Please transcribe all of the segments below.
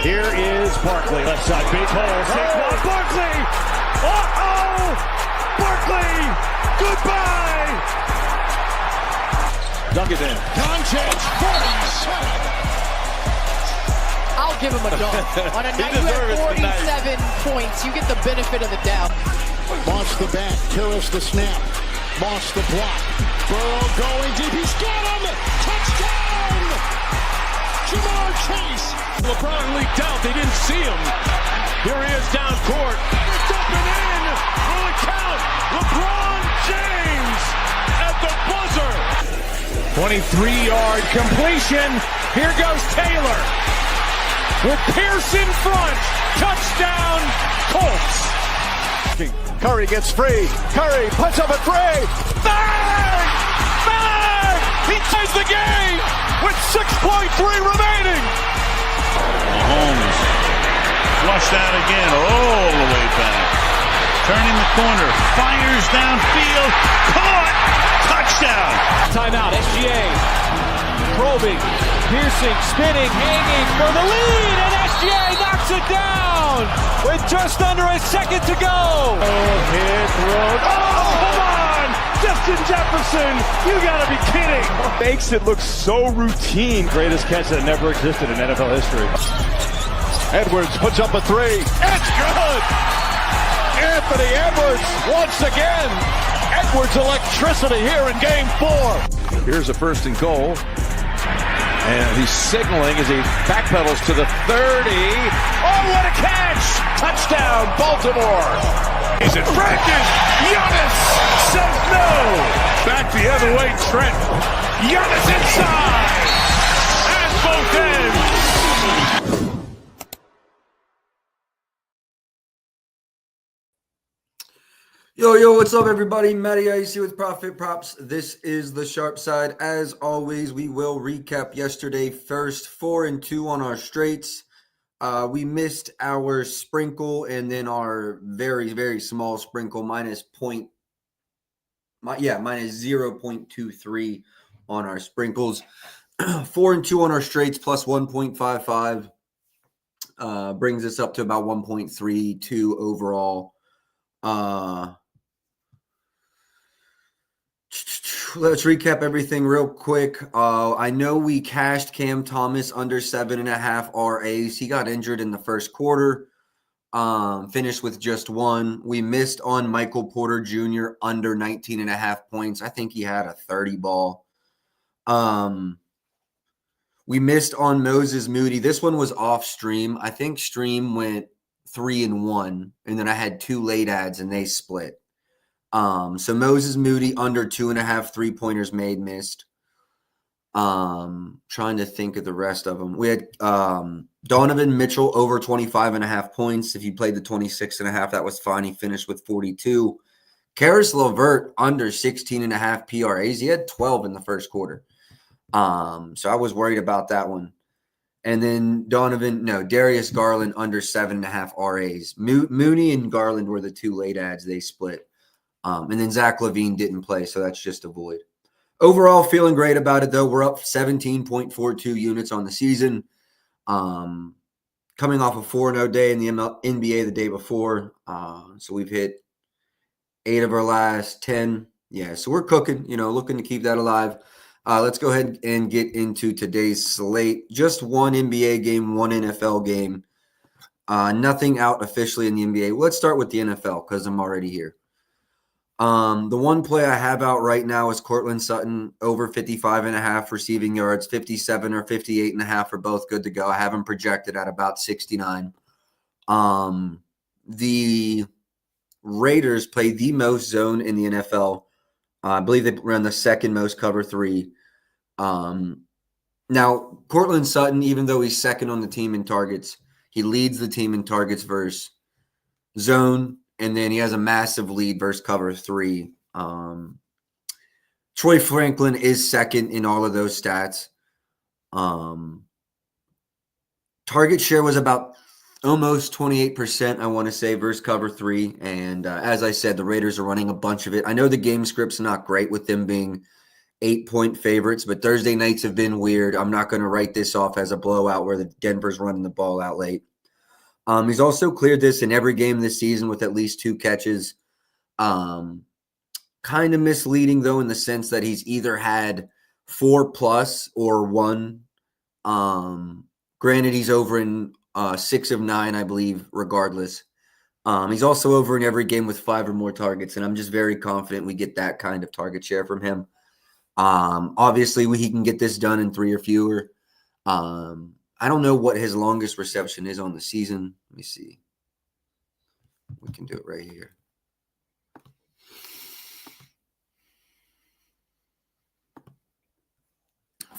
Here is Barkley. Left side, big hole. Saquon Barkley. Uh-oh! Barkley! Goodbye! Dunk it in. Doncic, 47. I'll give him a dunk. On a night you have 47 points, you get the benefit of the doubt. Moss the back, Karras the snap. Moss the block. Burrow going deep. He's got him! Touchdown! Jamar Chase. LeBron leaked out. They didn't see him. Here he is down court. It's up and in. Will it count? LeBron James at the buzzer. 23-yard completion. Here goes Taylor. With Pierce in front. Touchdown, Colts. Curry gets free. Curry puts up a three. Bang! Bang! He ties the game with 6.3 remaining. Mahomes flushed out again all the way back. Turning the corner. Fires downfield. Caught! Touchdown! Timeout, SGA. Probing, piercing, spinning, hanging for the lead, and SGA knocks it down with just under a second to go. Hit road. Oh, come on! Justin Jefferson, you gotta be kidding. Makes it look so routine. Greatest catch that never existed in NFL history. Edwards puts up a three. It's good! Anthony Edwards once again. Edwards electricity here in game 4. Here's a first and goal. And he's signaling as he backpedals to the 30. Oh, what a catch! Touchdown, Baltimore! Is it Brandon? Giannis says no! Back the other way, Trent. Giannis inside! At both ends! Yo, what's up, everybody? Matty Ice here with Profit Props. This is the Sharp Side. As always, we will recap yesterday. First, 4-2 on our straights. We missed our sprinkle and then our very, very small sprinkle minus 0.23 on our sprinkles. 4-2 on our straights plus 1.55 brings us up to about 1.32 overall. Let's recap everything real quick. I know we cashed Cam Thomas under 7.5 RAs. He got injured in the first quarter. Finished with just one. We missed on Michael Porter Jr. under 19.5 points. I think he had a 30 ball. We missed on Moses Moody. This one was off stream. I think stream went 3-1, and then I had 2 late ads and they split. So Moses Moody under 2.5 3-pointers made, missed. Trying to think of the rest of them. We had Donovan Mitchell over 25.5 points. If you played the 26.5, that was fine. He finished with 42. Karis LeVert under 16.5 PRAs. He had 12 in the first quarter. So I was worried about that one. And then Darius Garland under 7.5 RAs. Mooney and Garland were the 2 late ads. They split. And then Zach LaVine didn't play, so that's just a void. Overall, feeling great about it, though. We're up 17.42 units on the season. Coming off a 4-0 day in the NBA the day before. So we've hit 8 of our last 10. Yeah, so we're cooking, looking to keep that alive. Let's go ahead and get into today's slate. Just one NBA game, one NFL game. Nothing out officially in the NBA. Let's start with the NFL because I'm already here. The one play I have out right now is Courtland Sutton over 55.5 receiving yards, 57 or 58.5 are both good to go. I have him projected at about 69. The Raiders play the most zone in the NFL. I believe they run the second most cover 3. Now, Courtland Sutton, even though he's second on the team in targets, he leads the team in targets versus zone. And then he has a massive lead versus cover 3. Troy Franklin is second in all of those stats. Target share was about almost 28%, I want to say, versus cover 3. And as I said, the Raiders are running a bunch of it. I know the game script's not great with them being 8-point favorites, but Thursday nights have been weird. I'm not going to write this off as a blowout where the Denver's running the ball out late. He's also cleared this in every game this season with at least 2 catches. Kind of misleading, though, in the sense that he's either had 4+ or 1. Granted, he's over in 6 of 9, I believe, regardless. He's also over in every game with 5 or more targets, and I'm just very confident we get that kind of target share from him. Obviously, he can get this done in 3 or fewer. I don't know what his longest reception is on the season. Let me see. We can do it right here.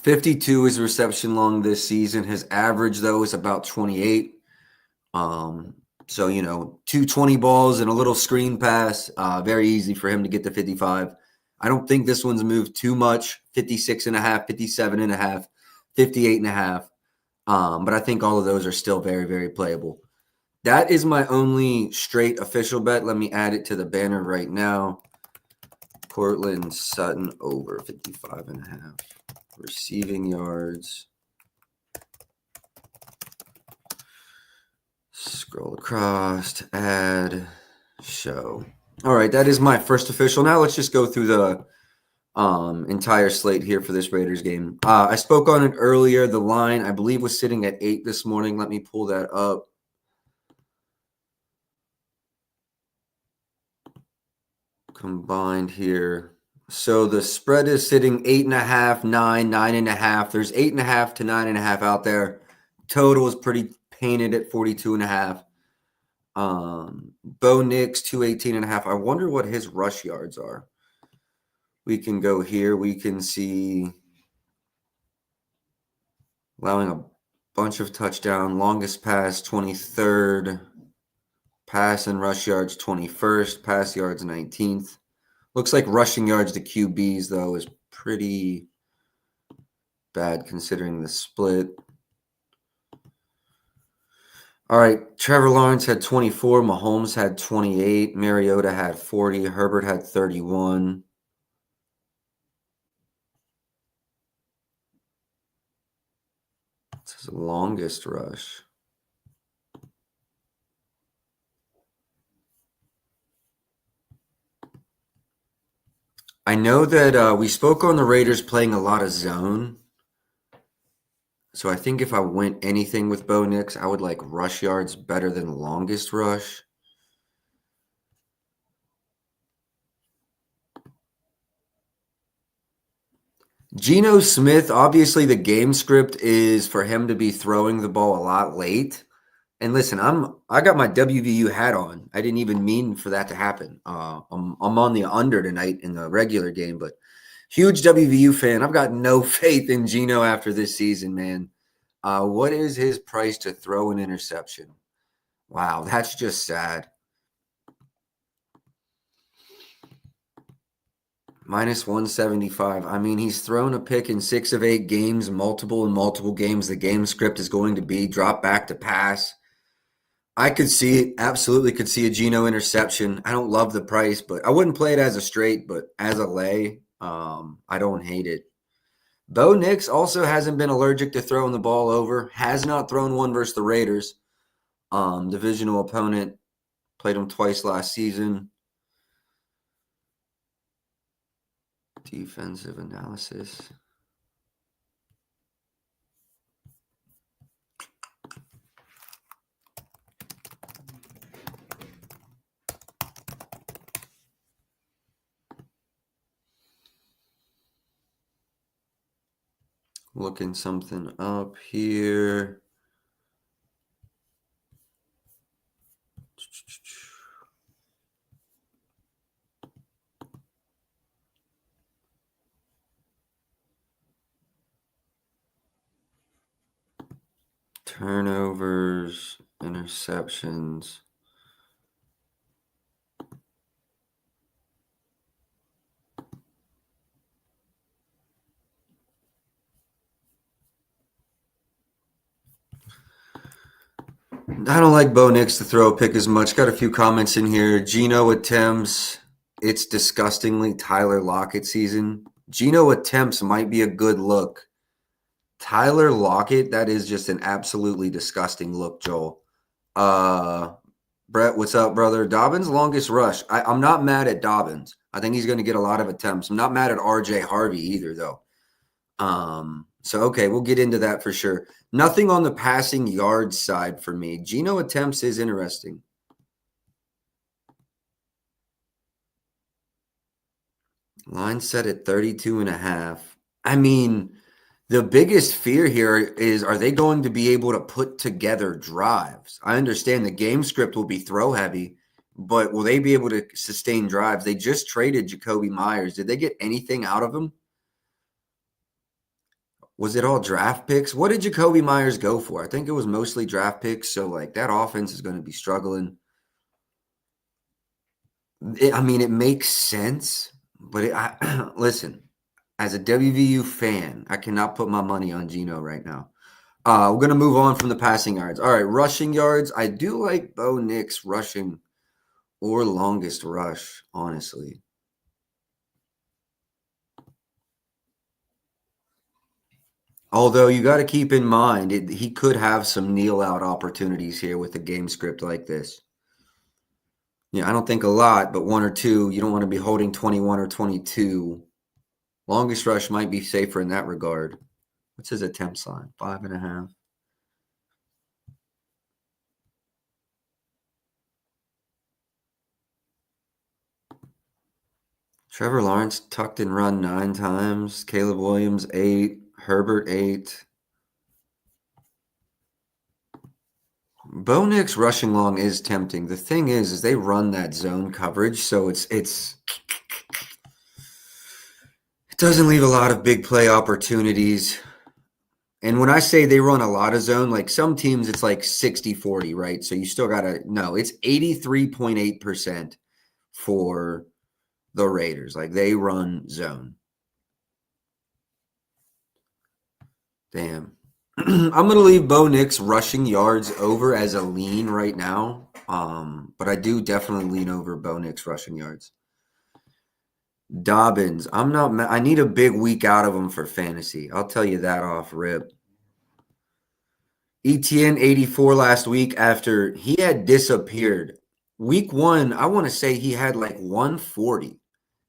52 is reception long this season. His average, though, is about 28. So, 220 balls and a little screen pass. Very easy for him to get to 55. I don't think this one's moved too much. 56.5, 57.5, 58.5. But I think all of those are still very, very playable. That is my only straight official bet. Let me add it to the banner right now. Courtland Sutton over 55.5. Receiving yards. Scroll across, add, show. All right, that is my first official. Now let's just go through the entire slate here for this Raiders game. I spoke on it earlier. The line, I believe, was sitting at 8 this morning. Let me pull that up. Combined here. So the spread is sitting 8.5, 9, 9.5. There's 8.5 to 9.5 out there. Total is pretty painted at 42.5. Bo Nix 218.5. I wonder what his rush yards are. We can go here. We can see allowing a bunch of touchdown. Longest pass 23rd. Pass and rush yards 21st. Pass yards 19th. Looks like rushing yards to QBs, though, is pretty bad considering the split. All right, Trevor Lawrence had 24. Mahomes had 28. Mariota had 40. Herbert had 31. This is the longest rush. I know that we spoke on the Raiders playing a lot of zone. So I think if I went anything with Bo Nix, I would like rush yards better than longest rush. Geno Smith, obviously the game script is for him to be throwing the ball a lot late. And listen, I got my WVU hat on. I didn't even mean for that to happen. I'm on the under tonight in the regular game, but huge WVU fan. I've got no faith in Geno after this season, man. What is his price to throw an interception? Wow, that's just sad. Minus 175. I mean, he's thrown a pick in 6 of 8 games, multiple games. The game script is going to be drop back to pass. I could see it, absolutely could see a Geno interception. I don't love the price, but I wouldn't play it as a straight, but as a lay, I don't hate it. Bo Nix also hasn't been allergic to throwing the ball over. Has not thrown one versus the Raiders. Divisional opponent. Played him twice last season. Defensive analysis. Looking something up here. Turnovers, interceptions. I don't like Bo Nix to throw a pick as much. Got a few comments in here. Geno attempts. It's disgustingly Tyler Lockett season. Geno attempts might be a good look. Tyler Lockett, that is just an absolutely disgusting look, Joel. Brett, what's up, brother? Dobbins' longest rush. I'm not mad at Dobbins. I think he's going to get a lot of attempts. I'm not mad at RJ Harvey either, though. So, okay, we'll get into that for sure. Nothing on the passing yards side for me. Geno attempts is interesting. Line set at 32.5. I mean, the biggest fear here is, are they going to be able to put together drives? I understand the game script will be throw heavy, but will they be able to sustain drives? They just traded Jakobi Meyers. Did they get anything out of him? Was it all draft picks? What did Jakobi Meyers go for? I think it was mostly draft picks. So, like, that offense is going to be struggling. It makes sense, but listen, as a WVU fan, I cannot put my money on Geno right now. We're going to move on from the passing yards. All right, rushing yards. I do like Bo Nix rushing or longest rush, honestly. Although you got to keep in mind, he could have some kneel-out opportunities here with a game script like this. Yeah, I don't think a lot, but one or two. You don't want to be holding 21 or 22. Longest rush might be safer in that regard. What's his attempts line? 5.5. Trevor Lawrence tucked and run 9 times. Caleb Williams 8. Herbert 8. Bo Nix rushing long is tempting. The thing is they run that zone coverage, so it doesn't leave a lot of big play opportunities. And when I say they run a lot of zone, like some teams, it's like 60-40, right? So you still got to know it's 83.8% for the Raiders. Like they run zone. Damn. I'm going to leave Bo Nix rushing yards over as a lean right now. But I do definitely lean over Bo Nix rushing yards. Dobbins. I need a big week out of him for fantasy. I'll tell you that off rip. ETN 84 last week after he had disappeared. Week 1, I want to say he had like 140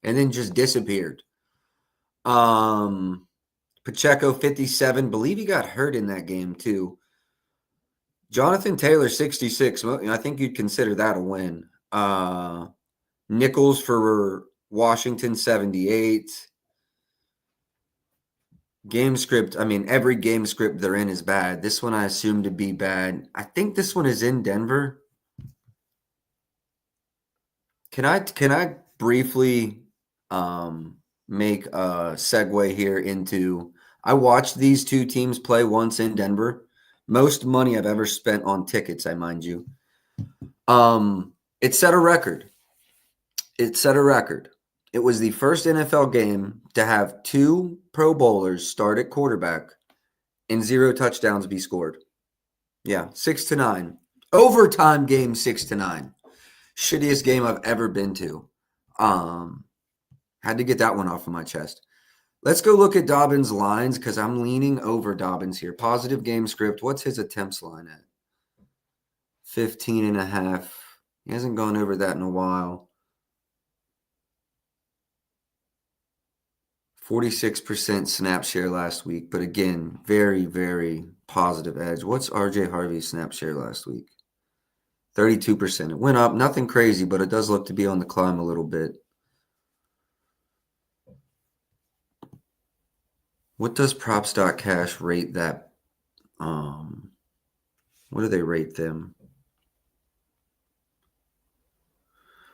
and then just disappeared. Pacheco 57. Believe he got hurt in that game too. Jonathan Taylor 66. I think you'd consider that a win. Nichols for Washington 78. Game script. Every game script they're in is bad. This one I assume to be bad. I think this one is in Denver. Can I briefly make a segue here into, I watched these two teams play once in Denver. Most money I've ever spent on tickets, I mind you. It set a record. It was the first NFL game to have 2 Pro Bowlers start at quarterback and 0 touchdowns be scored. Yeah, 6-9. Overtime game 6-9. Shittiest game I've ever been to. Had to get that one off of my chest. Let's go look at Dobbins' lines because I'm leaning over Dobbins here. Positive game script. What's his attempts line at? 15.5. He hasn't gone over that in a while. 46% snap share last week. But again, very, very positive edge. What's RJ Harvey's snap share last week? 32%. It went up. Nothing crazy, but it does look to be on the climb a little bit. What does props.cash rate that? What do they rate them?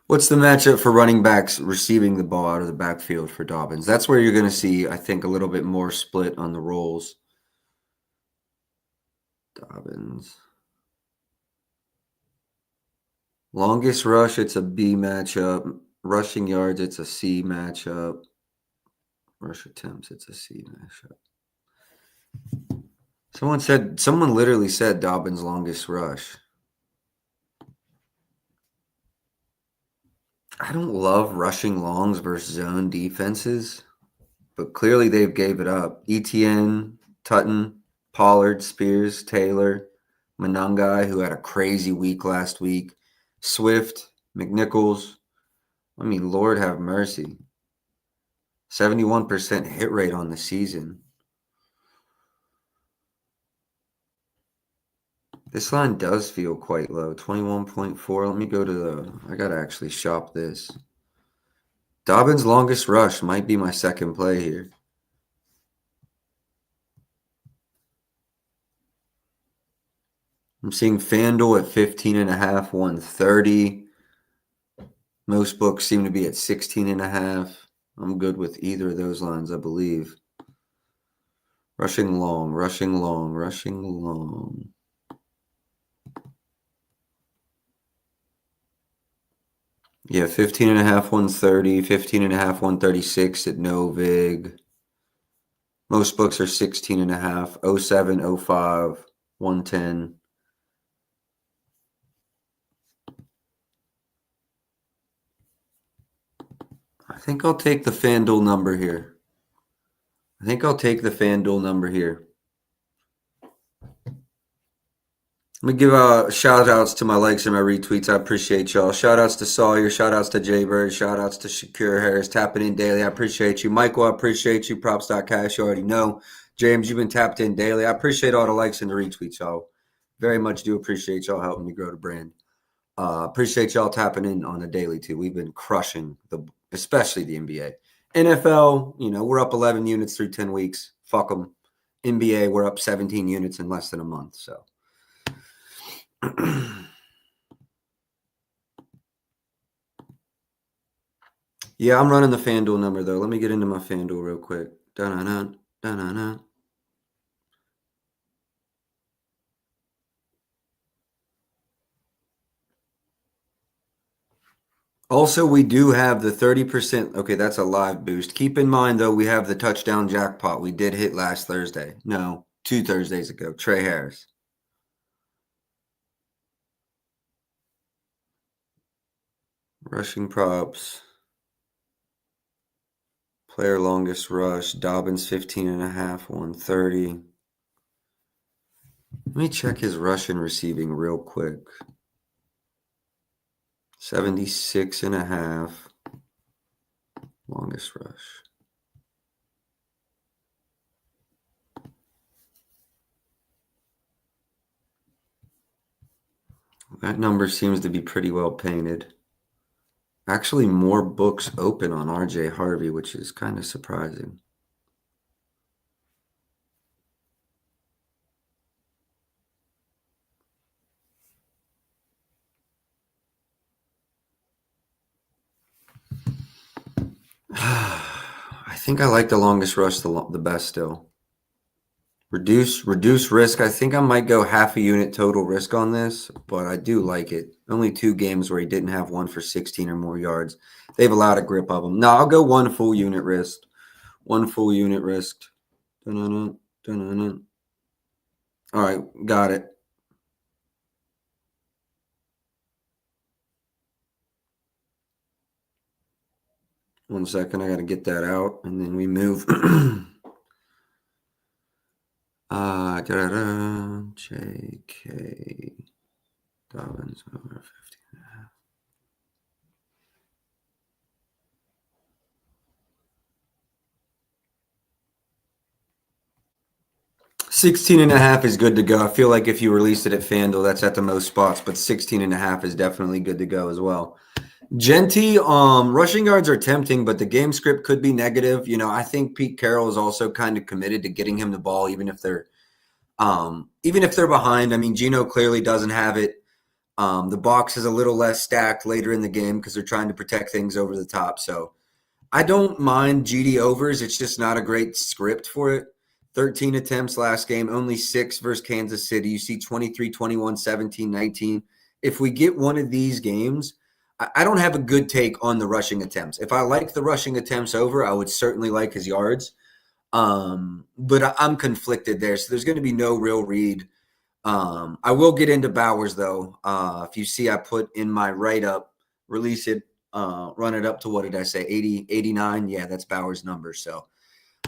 What's the matchup for running backs receiving the ball out of the backfield for Dobbins? That's where you're going to see, I think, a little bit more split on the roles. Dobbins. Longest rush, it's a B matchup. Rushing yards, it's a C matchup. Rush attempts, it's a C matchup. Someone literally said Dobbins' longest rush. I don't love rushing longs versus zone defenses. but clearly they've gave it up. ETN, Tutton, Pollard, Spears, Taylor, Monangai, who had a crazy week last week, Swift, McNichols. I mean, Lord have mercy. 71% hit rate on the season. This line does feel quite low, 21.4. Let me go to I got to actually shop this. Dobbins' longest rush might be my second play here. I'm seeing FanDuel at 15.5, 130. Most books seem to be at 16.5. I'm good with either of those lines, I believe. Rushing long, rushing long, rushing long. Yeah, 15.5, 130, 15.5, 136 at no vig. Most books are 16.5, 07, 05, 110. I think I'll take the FanDuel number here. Let me give shout outs to my likes and my retweets. I appreciate y'all. Shout outs to Sawyer. Shout outs to Jaybird. Shout outs to Shakir Harris. Tapping in daily. I appreciate you. Michael, I appreciate you. Props.cash. You already know. James, you've been tapped in daily. I appreciate all the likes and the retweets, y'all. Very much do appreciate y'all helping me grow the brand. Appreciate y'all tapping in on the daily too. We've been crushing especially the NBA. NFL, we're up 11 units through 10 weeks. Fuck them. NBA, we're up 17 units in less than a month. So. Yeah, I'm running the FanDuel number though. Let me get into my FanDuel real quick. Dun-dun-dun, dun-dun-dun. Also, we do have the 30%. Okay, that's a live boost. Keep in mind, though, we have the touchdown jackpot we did hit last Thursday. No, 2 Thursdays ago. Trey Harris. Rushing props. Player longest rush. Dobbins 15.5, 130. Let me check his rush and receiving real quick. 76.5. Longest rush. That number seems to be pretty well painted. Actually, more books open on RJ Harvey, which is kind of surprising. I think I like the longest rush the best still. Reduce risk. I think I might go half a unit total risk on this, but I do like it. Only 2 games where he didn't have one for 16 or more yards. They've allowed a grip of him. No, I'll go 1 full unit risk. 1 full unit risked. Dun-dun-dun, dun-dun-dun. All right, got it. One second, I got to get that out, and then we move. JK Dobbins over 15.5. 16.5 is good to go. I feel like if you released it at FanDuel, that's at the most spots, but 16.5 is definitely good to go as well. Genty, rushing yards are tempting, but the game script could be negative. I think Pete Carroll is also kind of committed to getting him the ball, even if they're behind. I mean, Geno clearly doesn't have it. The box is a little less stacked later in the game because they're trying to protect things over the top. So I don't mind GD overs. It's just not a great script for it. 13 attempts last game, only 6 versus Kansas City. You see 23, 21, 17, 19. If we get one of these games, I don't have a good take on the rushing attempts. If I like the rushing attempts over, I would certainly like his yards. But I'm conflicted there. So there's going to be no real read. I will get into Bowers, though. If you see, I put in my write-up, release it, run it up to, what did I say, 80, 89? Yeah, that's Bowers' number. So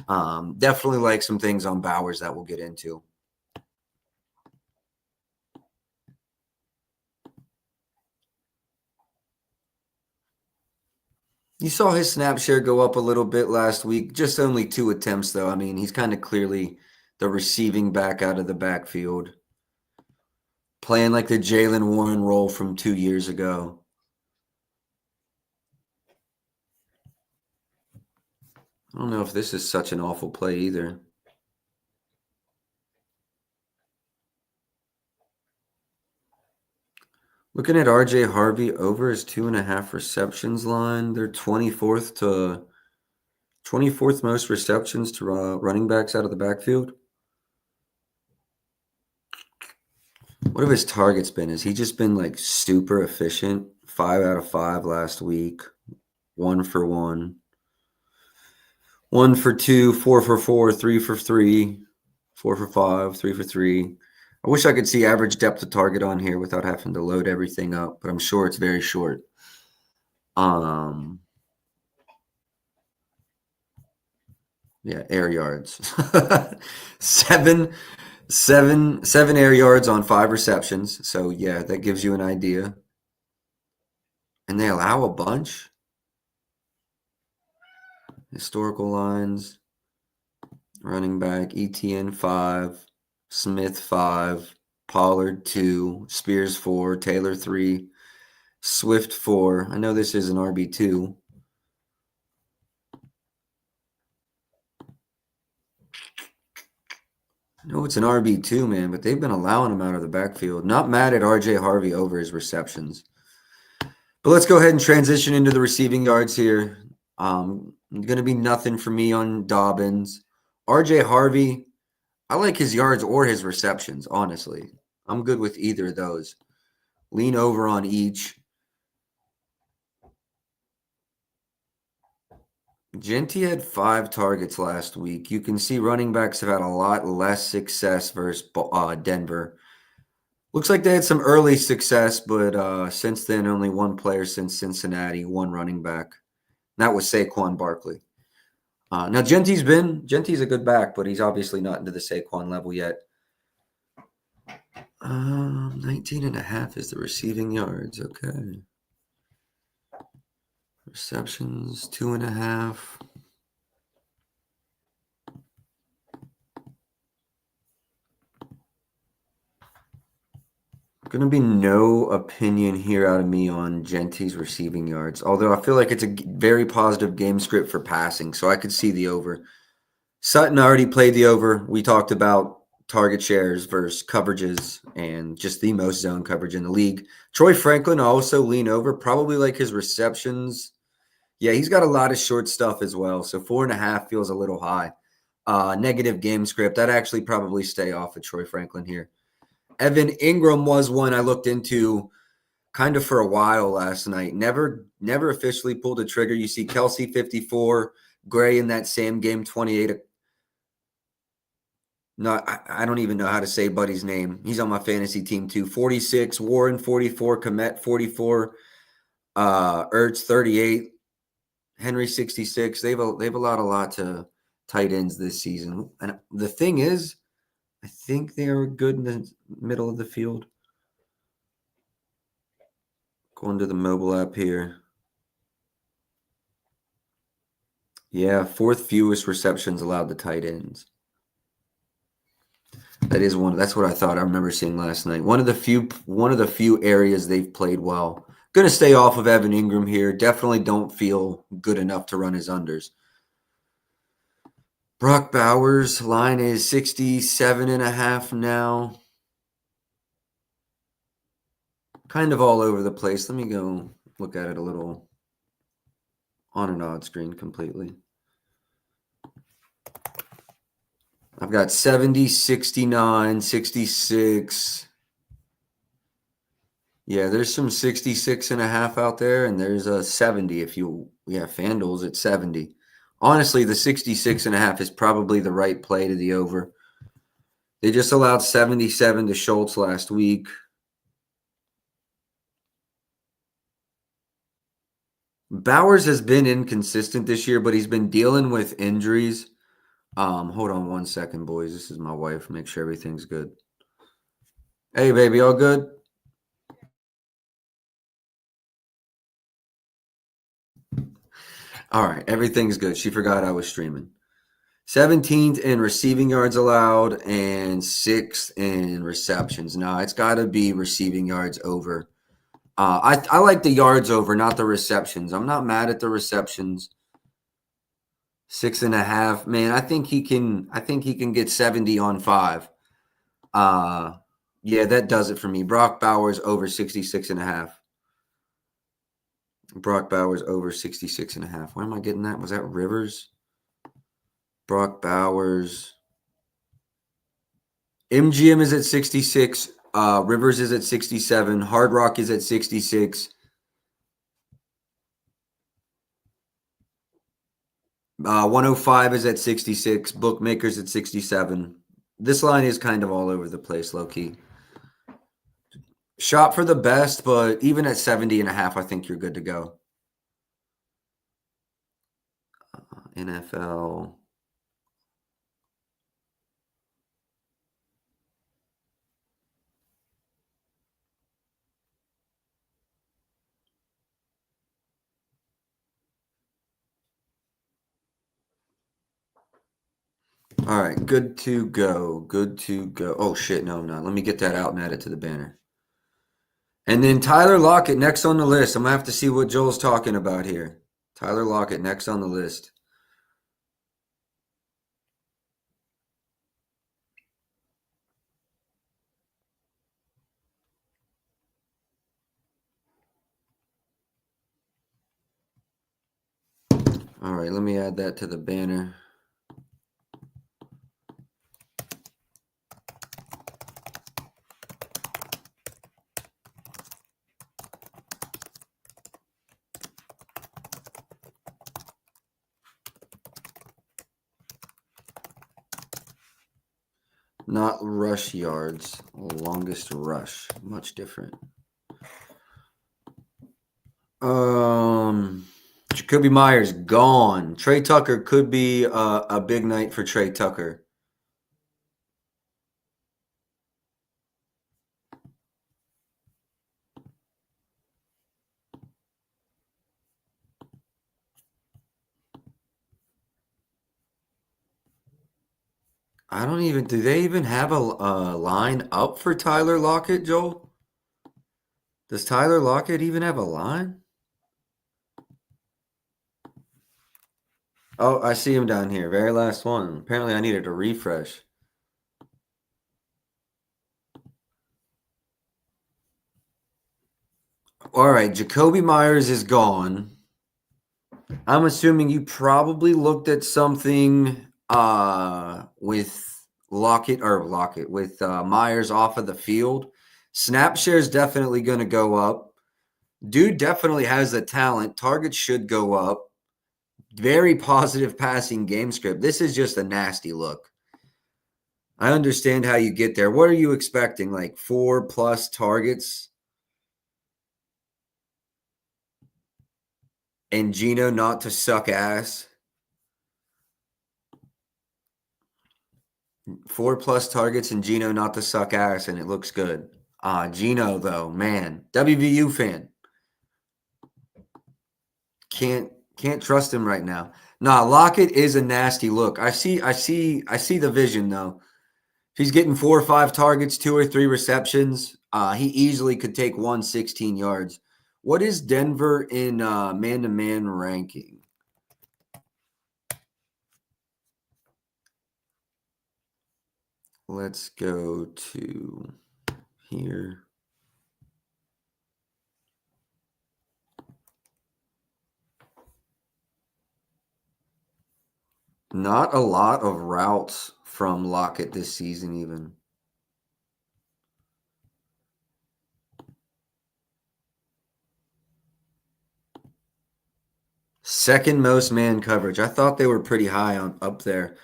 Definitely like some things on Bowers that we'll get into. You saw his snap share go up a little bit last week. Just only 2 attempts, though. I mean, he's kind of clearly the receiving back out of the backfield. Playing like the Jaylen Warren role from 2 years ago. I don't know if this is such an awful play either. Looking at RJ Harvey over his 2.5 receptions line. They're 24th most receptions to running backs out of the backfield. What have his targets been? Has he just been like super efficient? 5 out of 5 last week. 1 for 1. 1 for 2, 4 for 4, 3 for 3, 4 for 5, 3 for 3. I wish I could see average depth of target on here without having to load everything up, but I'm sure it's very short. Yeah, air yards. seven air yards on 5 receptions. So yeah, that gives you an idea. And they allow a bunch. Historical lines. Running back, ETN 5, Smith 5, Pollard 2, Spears 4, Taylor 3, Swift 4. I know this is an RB2. No, it's an RB2, man, but they've been allowing him out of the backfield. Not mad at RJ Harvey over his receptions. But let's go ahead and transition into the receiving yards here. Going to be nothing for me on Dobbins. RJ Harvey, I like his yards or his receptions, honestly. I'm good with either of those. Lean over on each. Genty had 5 targets last week. You can see running backs have had a lot less success versus Denver. Looks like they had some early success, but since then, only one player since Cincinnati, one running back. And that was Saquon Barkley. Now, Genty's a good back, but he's obviously not into the Saquon level yet. 19.5 is the receiving yards. Okay. Receptions, 2.5. Going to be no opinion here out of me on Genty's receiving yards, although I feel like it's a very positive game script for passing, so I could see the over. Sutton already played the over. We talked about target shares versus coverages and just the most zone coverage in the league. Troy Franklin also lean over, probably like his receptions. Yeah, he's got a lot of short stuff as well, so 4.5 feels a little high. Negative game script. I'd actually probably stay off of Troy Franklin here. Evan Ingram was one I looked into kind of for a while last night. Never officially pulled a trigger. You see Kelsey 54, Gray in that same game 28. No, I don't even know how to say Buddy's name. He's on my fantasy team too. 46, Warren 44, Komet 44, Ertz 38, Henry 66. They've allowed a lot to tight ends this season. And the thing is, I think they are good in the middle of the field. Going to the mobile app here. Yeah, 4th fewest receptions allowed to tight ends. That's what I thought I remember seeing last night. One of the few areas they've played well. Going to stay off of Evan Ingram here. Definitely don't feel good enough to run his unders. Brock Bowers, line is 67.5 now. Kind of all over the place. Let me go look at it a little on an odd screen completely. I've got 70, 69, 66. Yeah, there's some 66.5 out there, and there's a 70 FanDuel's at 70. Honestly, the 66.5 is probably the right play to the over. They just allowed 77 to Schultz last week. Bowers has been inconsistent this year, but he's been dealing with injuries. Hold on 1 second, boys. This is my wife. Make sure everything's good. Hey, baby, all good? All right, everything's good. She forgot I was streaming. 17th in receiving yards allowed and 6th in receptions. No, it's got to be receiving yards over. I like the yards over, not the receptions. I'm not mad at the receptions. 6.5. Man, I think he can get 70 on 5. Yeah, that does it for me. Brock Bowers over 66.5. Brock Bowers over 66.5. Where am I getting that? Was that Rivers? Brock Bowers. MGM is at 66. Rivers is at 67. Hard Rock is at 66. 105 is at 66. Bookmakers at 67. This line is kind of all over the place, low-key. Shop for the best, but even at 70.5, I think you're good to go. NFL. All right, good to go. Good to go. Oh, shit, no, I'm not. Let me get that out and add it to the banner. And then Tyler Lockett next on the list. I'm going to have to see what Joel's talking about here. Tyler Lockett next on the list. All right, let me add that to the banner. Not rush yards, longest rush. Much different. Jacoby Myers gone. Trey Tucker could be a big night for Trey Tucker. Do they even have a line up for Tyler Lockett, Joel? Does Tyler Lockett even have a line? Oh, I see him down here. Very last one. Apparently I needed a refresh. All right, Jacoby Myers is gone. I'm assuming you probably looked at something with with Myers off of the field. Snap share is definitely going to go up. Dude definitely has the talent. Targets should go up. Very positive passing game script. This is just a nasty look. I understand how you get there. What are you expecting? Like 4+ targets? And Geno not to suck ass? 4+ targets and Geno not to suck ass, and it looks good. Geno, though, man. WVU fan. Can't trust him right now. Nah, Lockett is a nasty look. I see the vision though. If he's getting 4 or 5 targets, 2 or 3 receptions, he easily could take 116 yards. What is Denver in man-to-man ranking? Let's go to here. Not a lot of routes from Lockett this season even. Second most man coverage. I thought they were pretty high up there.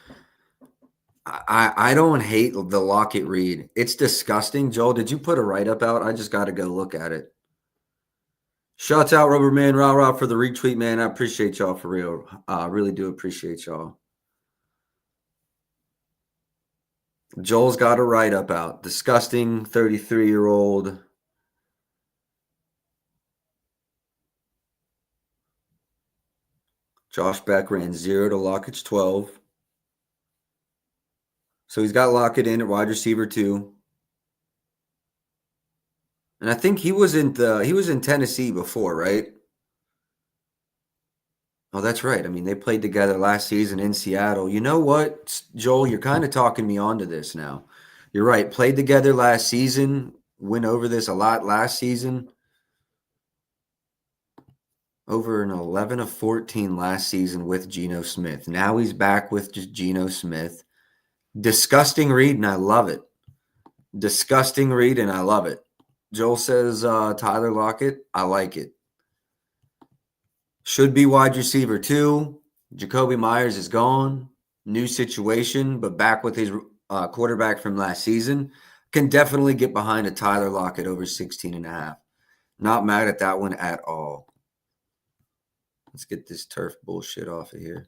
I don't hate the Lockett read. It's disgusting. Joel, did you put a write-up out? I just got to go look at it. Shouts out, Rubberman, rah for the retweet, man. I appreciate y'all for real. I really do appreciate y'all. Joel's got a write-up out. Disgusting 33-year-old. Josh Beck ran 0 to Lockett's 12. So he's got Lockett in at wide receiver 2. And I think he was in Tennessee before, right? Oh, that's right. I mean, they played together last season in Seattle. You know what, Joel? You're kind of talking me onto this now. You're right. Played together last season. Went over this a lot last season. Over an 11 of 14 last season with Geno Smith. Now he's back with just Geno Smith. Disgusting read, and I love it. Disgusting read, and I love it. Joel says Tyler Lockett. I like it. Should be wide receiver 2. Jacoby Myers is gone. New situation, but back with his quarterback from last season. Can definitely get behind a Tyler Lockett over 16.5. Not mad at that one at all. Let's get this turf bullshit off of here.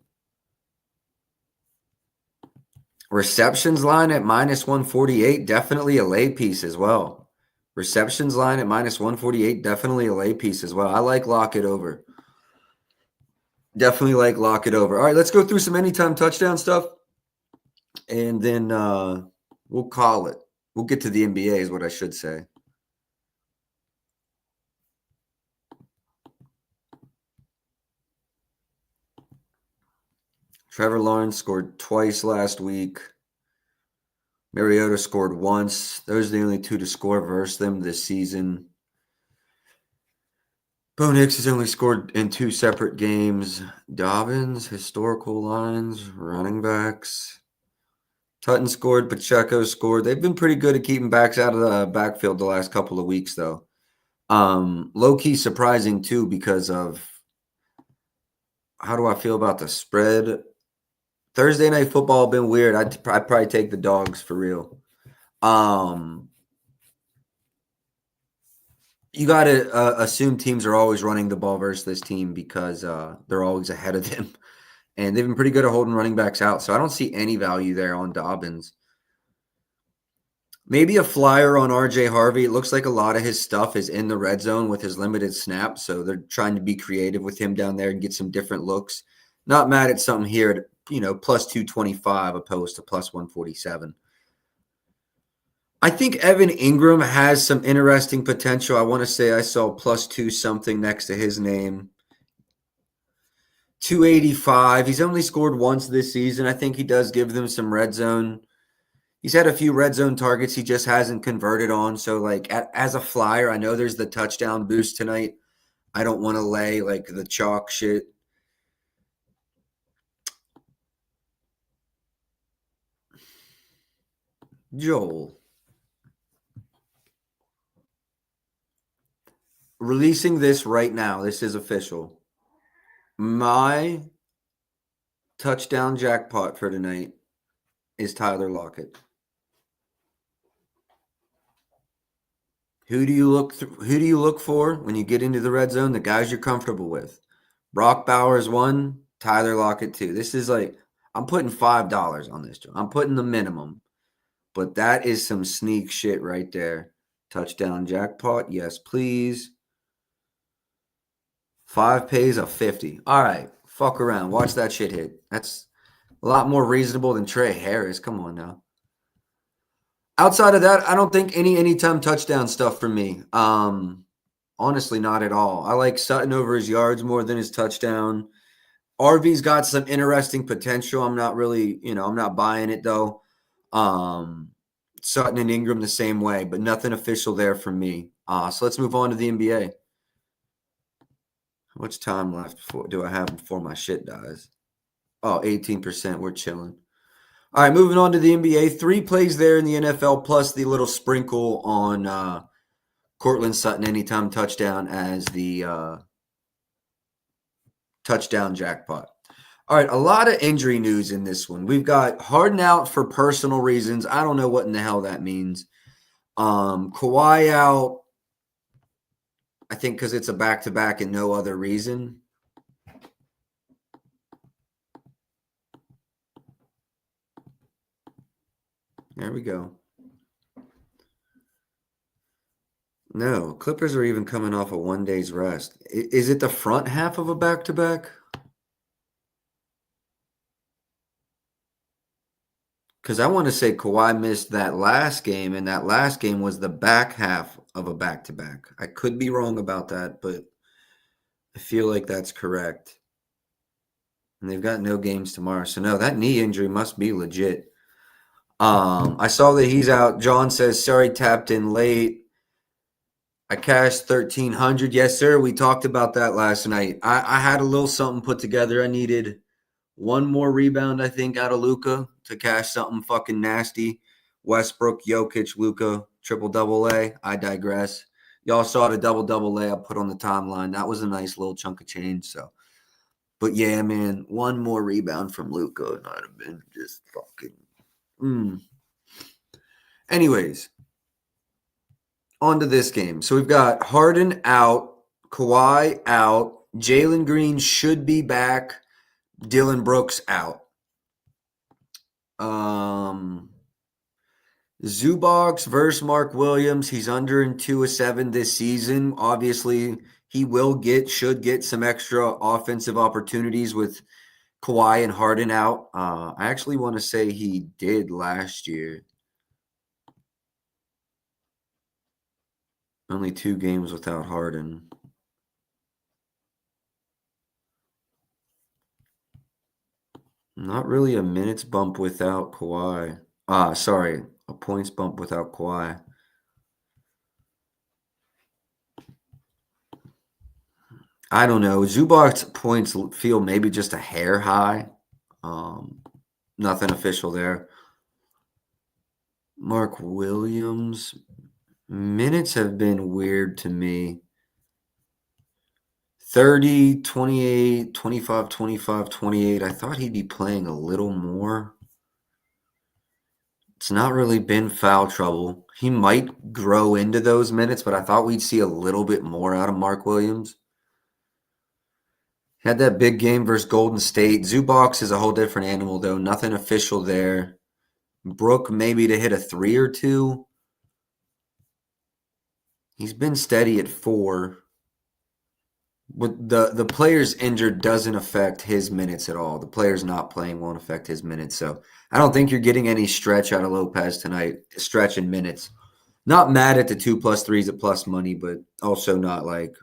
Receptions line at -148. Definitely a lay piece as well. Receptions line at -148. Definitely a lay piece as well. I like Lockett over. Definitely like Lockett over. All right, let's go through some anytime touchdown stuff. And then we'll call it. We'll get to the NBA is what I should say. Trevor Lawrence scored twice last week. Mariota scored once. Those are the only 2 to score versus them this season. Bo Nix has only scored in 2 separate games. Dobbins, historical lines, running backs. Tutton scored. Pacheco scored. They've been pretty good at keeping backs out of the backfield the last couple of weeks, though. Low-key surprising, too, because of how do I feel about the spread? Thursday Night Football been weird. I'd probably take the dogs for real. You got to assume teams are always running the ball versus this team because they're always ahead of them. And they've been pretty good at holding running backs out. So I don't see any value there on Dobbins. Maybe a flyer on RJ Harvey. It looks like a lot of his stuff is in the red zone with his limited snaps. So they're trying to be creative with him down there and get some different looks. Not mad at something here at, plus 225 opposed to plus 147. I think Evan Ingram has some interesting potential. I want to say I saw plus 2 something next to his name. 285. He's only scored once this season. I think he does give them some red zone. He's had a few red zone targets he just hasn't converted on. So, as a flyer, I know there's the touchdown boost tonight. I don't want to lay, the chalk shit. Joel. Releasing this right now. This is official. My touchdown jackpot for tonight is Tyler Lockett. Who do you look for when you get into the red zone? The guys you're comfortable with. Brock Bowers 1, Tyler Lockett 2. This is I'm putting $5 on this. I'm putting the minimum. But that is some sneak shit right there. Touchdown jackpot. Yes, please. 5 pays a 50. All right. Fuck around. Watch that shit hit. That's a lot more reasonable than Trey Harris. Come on now. Outside of that, I don't think any anytime touchdown stuff for me. Honestly, not at all. I like Sutton over his yards more than his touchdown. RV's got some interesting potential. I'm not really, I'm not buying it though. Sutton and Ingram the same way, but nothing official there for me. So let's move on to the NBA. How much time left do I have before my shit dies? Oh, 18%. We're chilling. All right, moving on to the NBA. 3 plays there in the NFL, plus the little sprinkle on Cortland Sutton anytime touchdown as the touchdown jackpot. All right, a lot of injury news in this one. We've got Harden out for personal reasons. I don't know what in the hell that means. Kawhi out, I think because it's a back-to-back and no other reason. There we go. No, Clippers are even coming off a 1 day's rest. Is it the front half of a back-to-back? Because I want to say Kawhi missed that last game, and that last game was the back half of a back-to-back. I could be wrong about that, but I feel like that's correct. And they've got no games tomorrow. So, no, that knee injury must be legit. I saw that he's out. John says, sorry, tapped in late. I cashed 1,300. Yes, sir. We talked about that last night. I had a little something put together. I needed one more rebound, I think, out of Luka to cash something fucking nasty. Westbrook, Jokic, Luka, triple-double A. I digress. Y'all saw the double-double A I put on the timeline. That was a nice little chunk of change. So, but yeah, man, one more rebound from Luka, and I'd have been just fucking. Anyways. On to this game. So we've got Harden out, Kawhi out, Jalen Green should be back, Dylan Brooks out. Zubac versus Mark Williams. He's under in 2-7 this season. Obviously, he should get some extra offensive opportunities with Kawhi and Harden out. I actually want to say he did last year. Only 2 games without Harden. Not really a minutes bump without Kawhi. Sorry, a points bump without Kawhi. I don't know. Zubac's points feel maybe just a hair high. Nothing official there. Mark Williams. Minutes have been weird to me. 30, 28, 25, 25, 28. I thought he'd be playing a little more. It's not really been foul trouble. He might grow into those minutes, but I thought we'd see a little bit more out of Mark Williams. Had that big game versus Golden State. Zubac is a whole different animal, though. Nothing official there. Brook maybe to hit a 3 or 2. He's been steady at 4. But the player's injured doesn't affect his minutes at all. The player's not playing won't affect his minutes. So I don't think you're getting any stretch out of Lopez tonight. Stretch in minutes. Not mad at the 2+3s at plus money, but also not like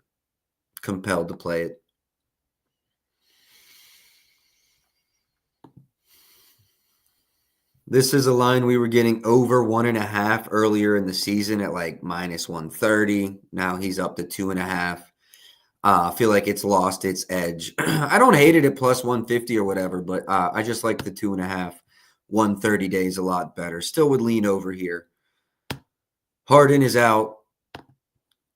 compelled to play it. This is a line we were getting over 1.5 earlier in the season at like minus 130. Now he's up to 2.5. I feel like it's lost its edge. I don't hate it at plus 150 or whatever, but I just like the 2.5. 130 days a lot better. Still would lean over here. Harden is out.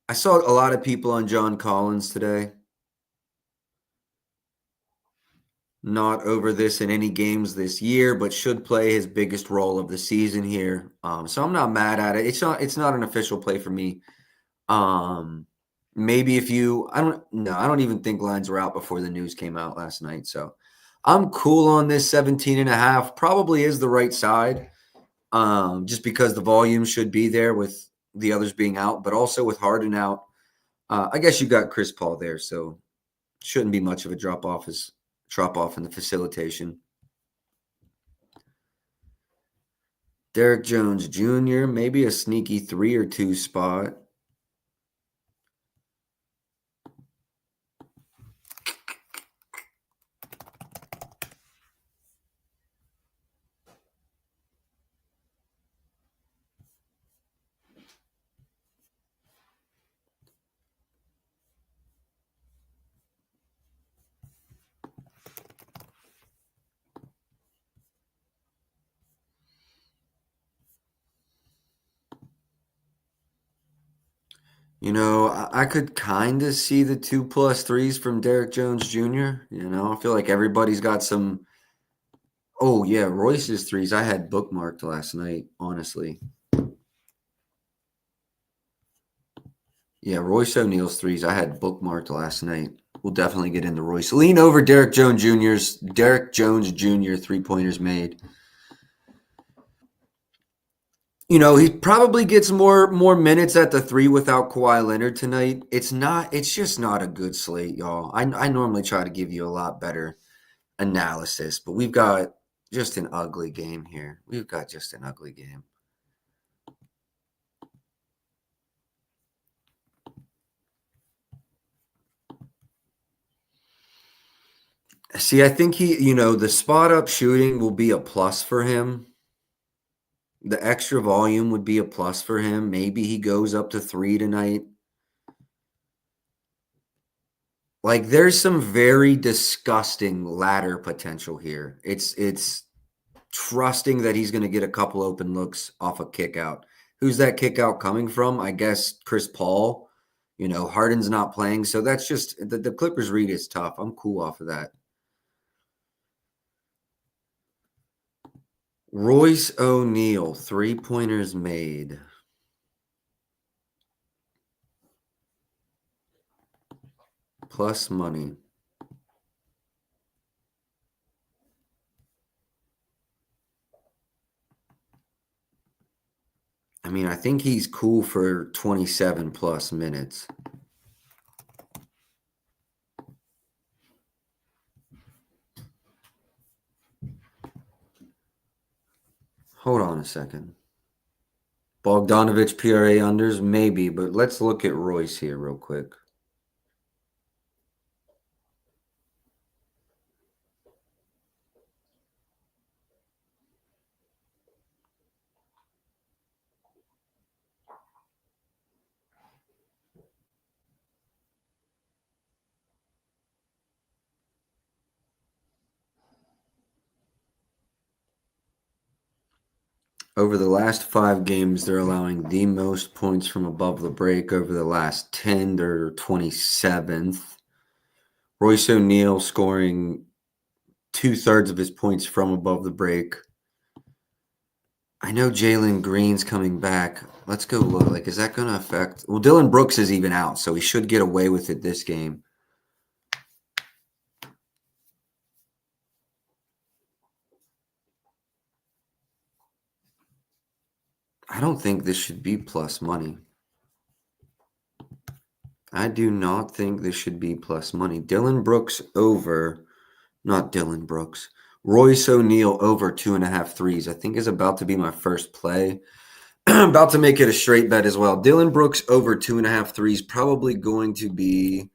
I saw a lot of people on John Collins today. Not over this in any games this year, but should play his biggest role of the season here. So I'm not mad at it. It's not an official play for me. Maybe if you, I don't even think lines were out before the news came out last night. So I'm cool on this 17.5. Probably is the right side. Just because the volume should be there with the others being out, but also with Harden out. I guess you got Chris Paul there, so shouldn't be much of a drop off in the facilitation. Derek Jones Jr., maybe a sneaky 3 or 2 spot. You know, I could kind of see the 2+3s from Derek Jones Jr. You know, I feel like everybody's got some. Oh, yeah, Royce's 3s I had bookmarked last night, honestly. Yeah, Royce O'Neal's 3s I had bookmarked last night. We'll definitely get into Royce. Lean over Derek Jones Jr. 3-pointers made. You know, he probably gets more minutes at the 3 without Kawhi Leonard tonight. It's just not a good slate, y'all. I normally try to give you a lot better analysis, but we've got just an ugly game here. We've got just an ugly game. See, I think the spot up shooting will be a plus for him. The extra volume would be a plus for him. Maybe he goes up to 3 tonight. Like, there's some very disgusting ladder potential here. It's trusting that he's going to get a couple open looks off a kick out. Who's that kick out coming from? I guess Chris Paul. Harden's not playing, so that's just the Clippers read is tough. I'm cool off of that. Royce O'Neal, 3-pointers made. Plus money. I mean, I think he's cool for 27 plus minutes. Hold on a second. Bogdanovich PRA unders, maybe, but let's look at Royce here real quick. Over the last 5 games, they're allowing the most points from above the break. Over the last 10, they're 27th. Royce O'Neal scoring 2/3 of his points from above the break. I know Jalen Green's coming back. Let's go look. Like, is that going to affect? Well, Dylan Brooks is even out, so he should get away with it this game. I don't think this should be plus money. I do not think this should be plus money. Dylan Brooks over, not Dylan Brooks. Royce O'Neal over 2.5 threes, I think is about to be my first play. I'm about to make it a straight bet as well. Dylan Brooks over 2.5 threes, probably going to be,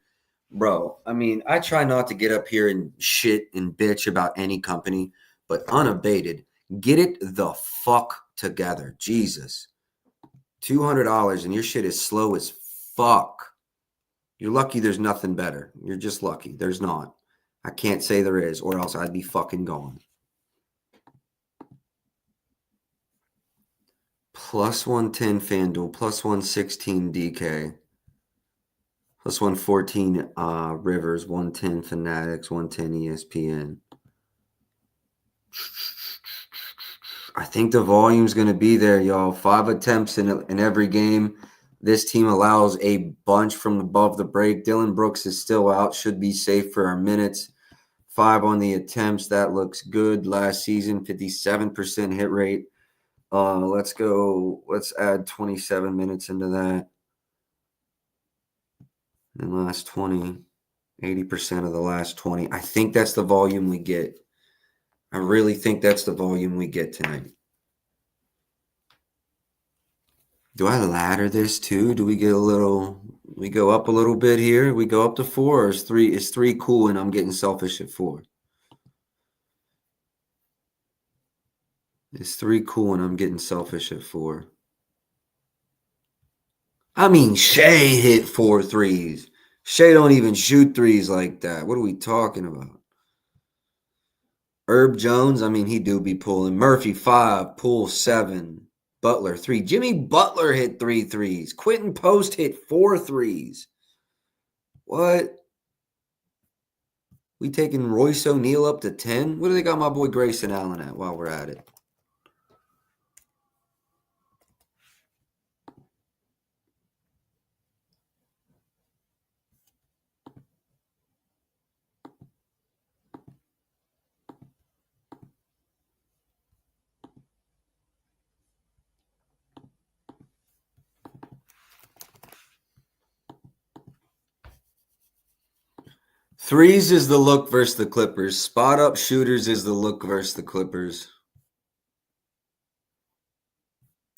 bro. I mean, I try not to get up here and shit and bitch about any company, but unabated, get it the fuck together. Jesus. $200 and your shit is slow as fuck. You're lucky there's nothing better. You're just lucky. There's not. I can't say there is, or else I'd be fucking gone. Plus 110 FanDuel, plus 116 DK, plus 114 Rivers, 110 Fanatics, 110 ESPN. I think the volume's going to be there, y'all. 5 attempts in every game. This team allows a bunch from above the break. Dylan Brooks is still out. Should be safe for our minutes. 5 on the attempts. That looks good. Last season, 57% hit rate. Let's go. Let's add 27 minutes into that. And last 20, 80% of the last 20. I think that's the volume we get. I really think that's the volume we get tonight. Do I ladder this too? Do we get we go up a little bit here? We go up to 4, or is 3? Is 3 cool and I'm getting selfish at 4? Is 3 cool and I'm getting selfish at 4? I mean, Shea hit 4 threes. Shea don't even shoot threes like that. What are we talking about? Herb Jones, I mean, he do be pulling. Murphy 5, Poole 7. Butler 3. Jimmy Butler hit 3 threes. Quentin Post hit 4 threes. What? We taking Royce O'Neal up to 10? What do they got my boy Grayson Allen at while we're at it? Threes is the look versus the Clippers. Spot up shooters is the look versus the Clippers.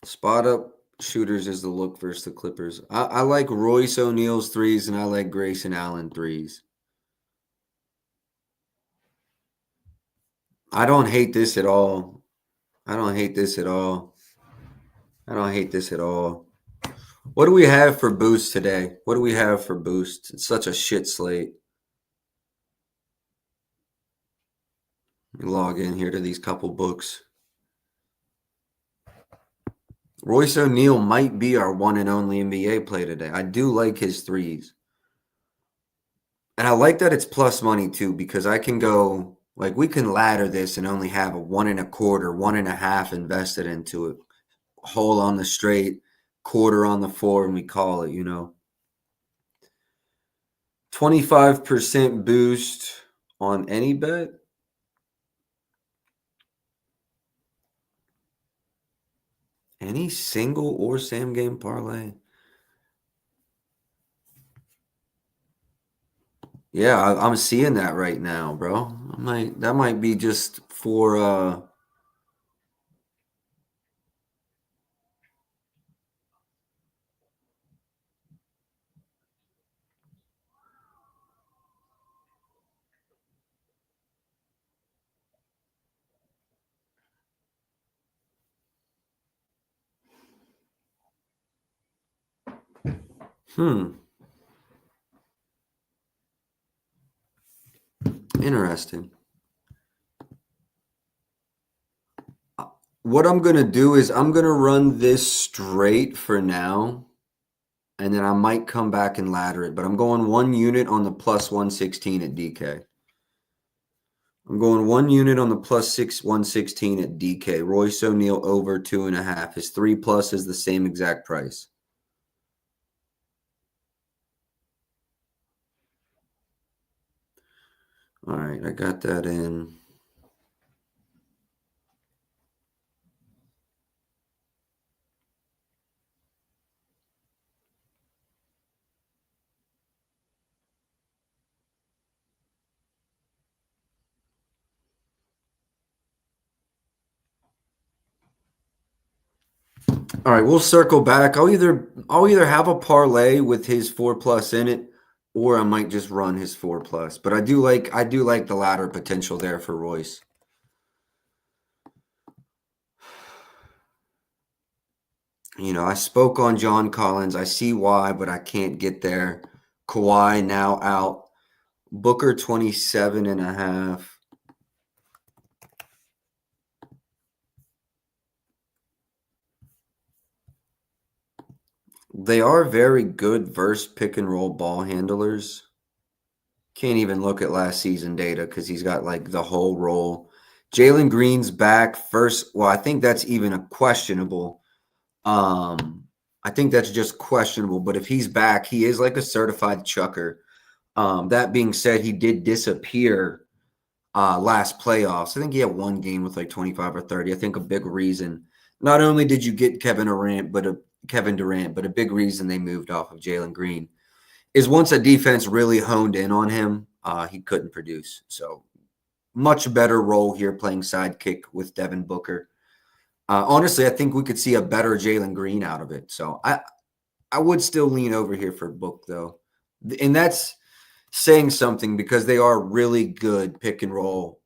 Spot up shooters is the look versus the Clippers. I like Royce O'Neal's threes, and I like Grayson Allen threes. I don't hate this at all. I don't hate this at all. I don't hate this at all. What do we have for boost today? What do we have for boost? It's such a shit slate. Let me log in here to these couple books. Royce O'Neal might be our one and only NBA play today. I do like his threes. And I like that it's plus money too, because I can go, like, we can ladder this and only have a 1.25, 1.5 invested into it. Whole on the straight, quarter on the floor, and we call it, 25% boost on any bet. Any single or same game parlay. Yeah, I'm seeing that right now, bro. That might be just for Interesting. What I'm going to do is I'm going to run this straight for now, and then I might come back and ladder it. But I'm going 1 unit on the plus 116 at DK. I'm going 1 unit on the plus 116 at DK. Royce O'Neal over 2.5. His 3+ is the same exact price. All right, I got that in. All right, we'll circle back. I'll either have a parlay with his 4+ in it, or I might just run his 4+. But I do like the ladder potential there for Royce. I spoke on John Collins. I see why, but I can't get there. Kawhi now out. Booker 27.5. They are very good versus pick and roll ball handlers. Can't even look at last season data because he's got like the whole roll. Jalen Green's back first. Well, I think that's even a questionable. I think that's just questionable. But if he's back, he is like a certified chucker. That being said, he did disappear last playoffs. I think he had one game with like 25 or 30. I think a big reason. Not only did you get Kevin Durant, but a big reason they moved off of Jalen Green is once a defense really honed in on him, he couldn't produce. So much better role here playing sidekick with Devin Booker. Honestly, I think we could see a better Jalen Green out of it. So I would still lean over here for Book, though. And that's saying something because they are really good pick and roll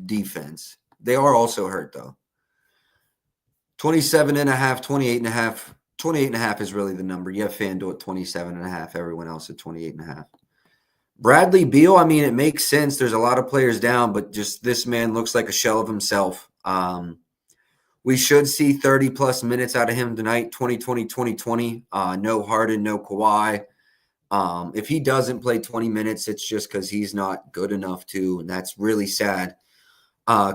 defense. They are also hurt, though. 27.5, 28.5. 28.5 is really the number. You have FanDuel at 27.5. Everyone else at 28.5. Bradley Beal, I mean, it makes sense. There's a lot of players down, but just this man looks like a shell of himself. We should see 30+ minutes out of him tonight, 2020. No Harden, no Kawhi. If he doesn't play 20 minutes, it's just because he's not good enough to, and that's really sad.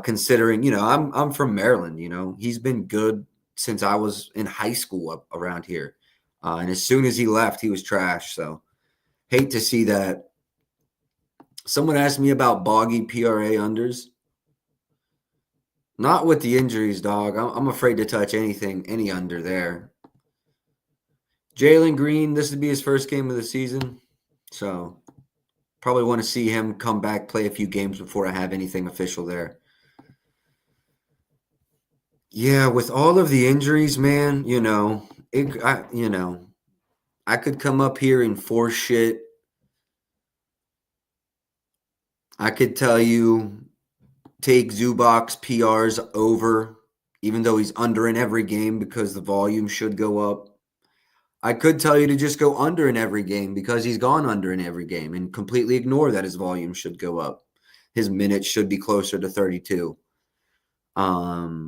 Considering, I'm from Maryland, he's been good since I was in high school up around here. And as soon as he left, he was trash. So hate to see that. Someone asked me about Boggy PRA unders. Not with the injuries, dog. I'm afraid to touch any under there. Jalen Green, this would be his first game of the season. So Probably want to see him come back, play a few games before I have anything official there. Yeah, with all of the injuries, man, I could come up here and force shit. I could tell you take Zubac's PRs over, even though he's under in every game because the volume should go up. I could tell you to just go under in every game because he's gone under in every game and completely ignore that his volume should go up. His minutes should be closer to 32. I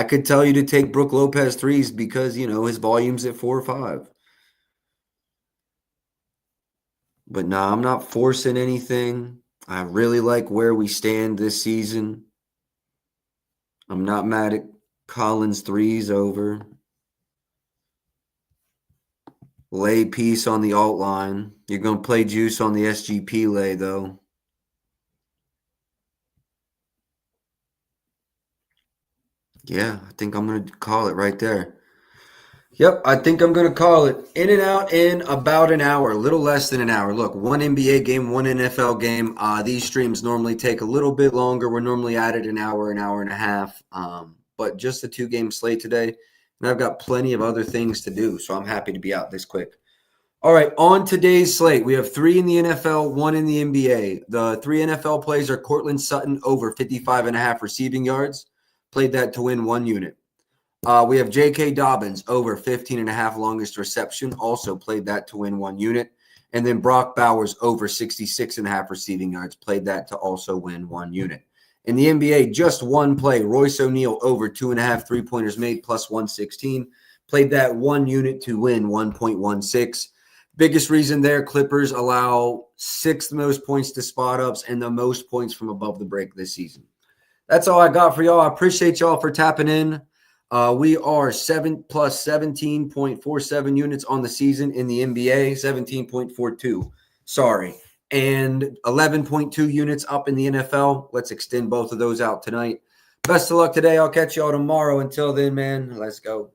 could tell you to take Brook Lopez threes because, his volume's at 4 or 5. But no, I'm not forcing anything. I really like where we stand this season. I'm not mad at Collins threes over. Lay piece on the alt line. You're going to play juice on the SGP lay, though. Yeah, I think I'm going to call it right there. Yep, I think I'm going to call it. In and out in about an hour, a little less than an hour. Look, one NBA game, one NFL game. These streams normally take a little bit longer. We're normally at it an hour and a half. But just the 2-game slate today. And I've got plenty of other things to do, so I'm happy to be out this quick. All right, on today's slate, we have 3 in the NFL, 1 in the NBA. The 3 NFL plays are Cortland Sutton over 55.5 receiving yards. Played that to win 1 unit. We have J.K. Dobbins over 15.5 longest reception. Also played that to win 1 unit. And then Brock Bowers over 66.5 receiving yards. Played that to also win 1 unit. In the NBA, just 1 play. Royce O'Neal over 2.5 3-pointers made plus 116. Played that 1 unit to win 1.16. Biggest reason there, Clippers allow 6th most points to spot ups and the most points from above the break this season. That's all I got for y'all. I appreciate y'all for tapping in. We are 7 plus 17.47 units on the season in the NBA, 17.42. Sorry. And 11.2 units up in the NFL. Let's extend both of those out tonight. Best of luck today. I'll catch y'all tomorrow. Until then, man, let's go.